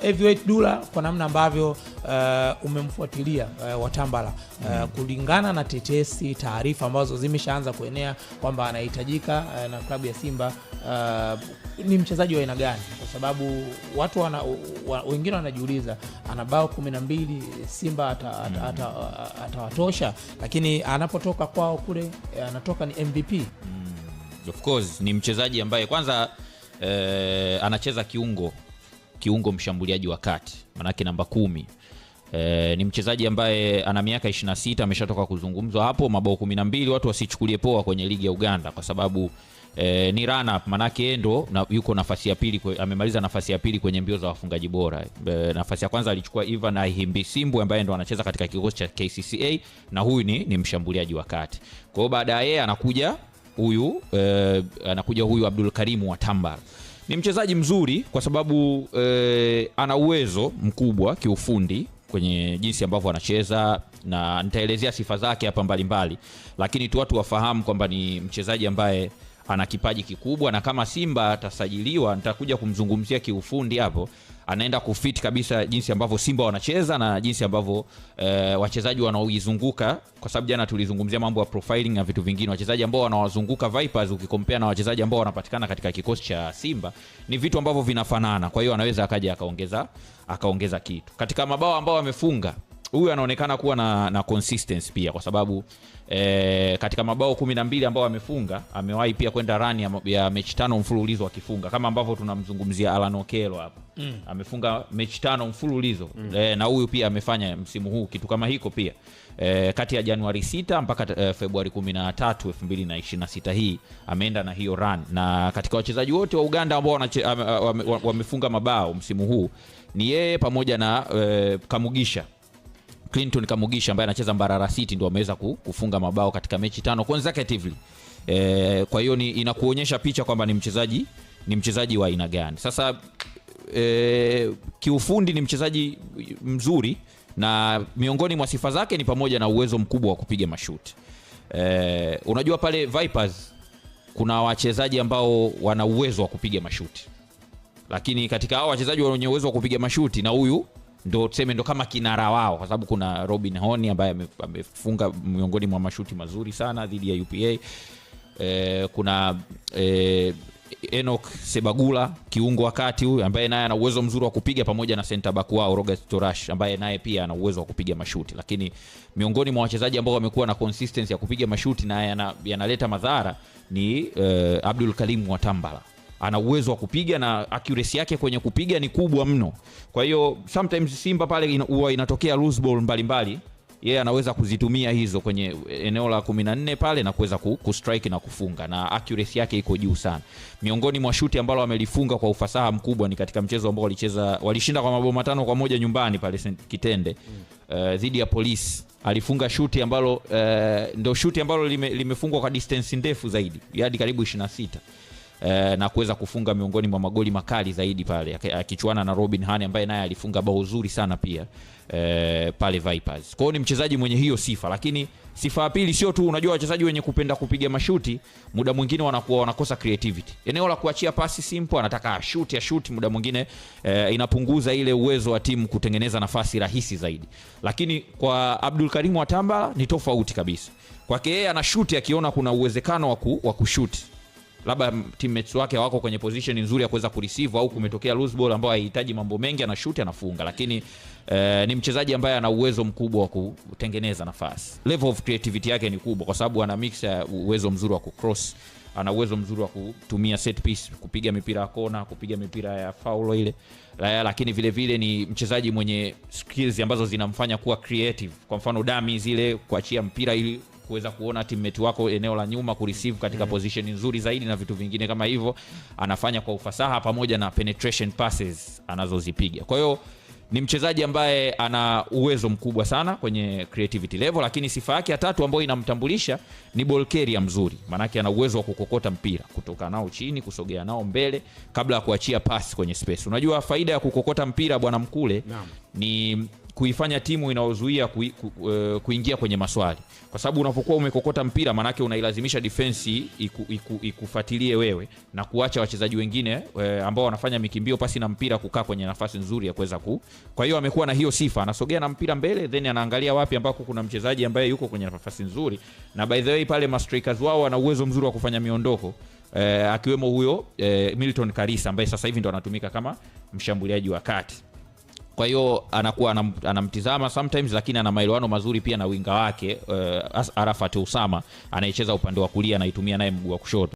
Heavyweight Dulla, kwa namna ambavyo umemfuatilia Watambala, kulingana na tetesi, taarifa ambazo zimeshaanza kuenea kwamba anahitajika na klabu ya Simba, ni mchezaji wa aina gani? Kwa sababu watu wengine wanajiuliza, ana bao 12, Simba atawatosha? Lakini anapotoka kwao kule, anatoka ni MVP. Of course ni mchezaji ambaye kwanza anacheza kiungo mshambuliaji wa kati, manake namba 10. Ni mchezaji ambaye ana miaka 26, ameshatoka kuzungumzwa hapo, mabao 12. Watu wasichukulie poa kwenye ligi ya Uganda kwa sababu ni run up, manake ndo yuko nafasi ya pili, amemaliza nafasi ya pili kwenye mbio za wafungaji bora. Nafasi ya kwanza alichukua Ivan Ahimbisimbu ambaye ndo anacheza katika kikosi cha KCCA, na huyu ni mshambuliaji wa kati. Kwa hiyo baadaye anakuja huyu Abdul Karim Watambala. Ni mchezaji mzuri kwa sababu ana uwezo mkubwa kiufundi kwenye jinsi ambavyo anacheza, na nitaelezea sifa zake hapa mbalimbali, lakini tu watu wafahamu kwamba ni mchezaji ambaye ana kipaji kikubwa, na kama Simba atasajiliwa, nitakuja kumzungumzia kiufundi hapo, anaenda kufit kabisa jinsi ambavyo Simba wanacheza na jinsi ambavyo wachezaji wanaoizunguka, kwa sababu jana tulizungumzia mambo ya profiling na vitu vingine. Wachezaji ambao wanawazunguka Vipers ukikompea na wachezaji ambao wanapatikana katika kikosi cha Simba ni vitu ambavyo vinafanana. Kwa hiyo anaweza akaja akaongeza kitu. Katika mabao ambao amefunga, huyu anaonekana kuwa na consistency pia, kwa sababu katika mabao 12 ambao amefunga, amewahi pia kwenda run ya mechi 5 mfululizo akifunga, kama ambavyo tunamzungumzia Alan Okello hapa. Amefunga mechi 5 mfululizo. Na huyu pia amefanya msimu huu kitu kama hiko pia. Kati ya Januari 6 mpaka Februari 13, 2026 hii ameenda na hiyo run. Na katika wachezaji wote wa Uganda ambao wamefunga mabao msimu huu, ni yeye pamoja na Kamugisha, Clinton Kamugisha ambaye anacheza Mbarara City, ndio ameweza kufunga mabao katika mechi 5 consecutively. Kwa hiyo inakuonyesha picha kwamba ni mchezaji wa aina gani. Sasa kiufundi ni mchezaji mzuri, na miongoni mwa sifa zake ni pamoja na uwezo mkubwa wa kupiga mashuti. Unajua pale Vipers kuna wachezaji ambao wana uwezo wa kupiga mashuti, lakini katika hao wachezaji wenye uwezo wa kupiga mashuti, na huyu ndo tuseme ndo kama kinara wao, kwa sababu kuna Robin Honi ambaye amefunga miongoni mwa mashuti mazuri sana dhidi ya UPA. Kuna Enoch Sebagula, kiungo wakati huyu, ambaye naye ana uwezo mzuri wa kupiga, pamoja na center back wao Robert Torash ambaye naye pia ana uwezo wa kupiga mashuti. Lakini miongoni mwa wachezaji ambao wamekuwa na consistency ya kupiga mashuti na yanaleta madhara ni Abdul Karim Watambala. Ana uwezo wa kupiga na accuracy yake kwenye kupiga ni kubwa mno. Kwa hiyo sometimes Simba pale huwa inatokea loose ball mbalimbali, yeye anaweza kuzitumia hizo kwenye eneo la 14 pale na kuweza kustrike na kufunga, na accuracy yake iko juu sana. Miongoni mwa shuti ambalo amelifunga kwa ufasaha mkubwa ni katika mchezo ambao walishinda kwa mabao 5-1 nyumbani pale Kitende dhidi ya Police. Alifunga shuti ambalo ndio shuti ambalo limefungwa kwa distance ndefu zaidi, hadi karibu 26. Na kuweza kufunga miongoni mwa magoli makali zaidi pale, akichuana na Robin Hane ambaye naye alifunga bao zuri sana pia pale Vipers. Kwa hiyo ni mchezaji mwenye hiyo sifa, lakini sifa ya pili sio tu, unajua wachezaji wenye kupenda kupiga mashuti muda mwingine wanakosa creativity. Eneo la kuachia pasi simple, anataka shoot, muda mwingine inapunguza ile uwezo wa timu kutengeneza nafasi rahisi zaidi. Lakini kwa Abdul Karim Watambala ni tofauti kabisa. Kwake yeye ana shoot akiona kuna uwezekano wa kushoot, labda teammates wake wako kwenye position nzuri ya kuweza kureceive, au kumetokea loose ball ambayo haihitaji mambo mengi, ana shoot anafunga. Lakini ni mchezaji ambaye ana uwezo mkubwa wa kutengeneza nafasi. Level of creativity yake ni kubwa, kwa sababu ana mix ya uwezo mzuri wa kucross, ana uwezo mzuri wa kutumia set piece, kupiga mipira ya kona, kupiga mipira ya foul ile. Lakini vile vile ni mchezaji mwenye skills ambazo zinamfanya kuwa creative. Kwa mfano dummies zile, kuachia mpira ili kuweza kuona teammate wako eneo la nyuma, kureceive katika position nzuri zaidi na vitu vingine kama hivyo anafanya kwa ufasaha, pamoja na penetration passes anazozipiga. Kwa hiyo ni mchezaji ambaye ana uwezo mkubwa sana kwenye creativity level. Lakini sifa yake ya tatu ambayo inamtambulisha ni ball carrier mzuri, maana yake ana uwezo wa kukokota mpira kutoka nao chini kusogea nao mbele kabla ya kuachia pass kwenye space. Unajua faida ya kukokota mpira bwana Mkule ni kuifanya timu inaozuia kuingia kwenye maswali, kwa sababu unapokuwa umekokota mpira manake unailazimisha defense ikufuatilie wewe na kuacha wachezaji wengine ambao wanafanya mikimbio pasi na mpira kukaa kwenye nafasi nzuri ya kuweza Kwa hiyo amekuwa na hiyo sifa, anasogea na mpira mbele, then anaangalia wapi ambako kuna mchezaji ambaye yuko kwenye nafasi nzuri. Na by the way pale strikers wao wana uwezo mzuri wa kufanya miondoko, akiwemo huyo Milton Karisa ambaye sasa hivi ndo anatumika kama mshambuliaji wa kati. Kwa hiyo anakuwa anamtizama sometimes, lakini ana maelewano mazuri pia na winga wake Arafat Usama anayecheza upande wa kulia, anaitumia naye mguu wa kushoto.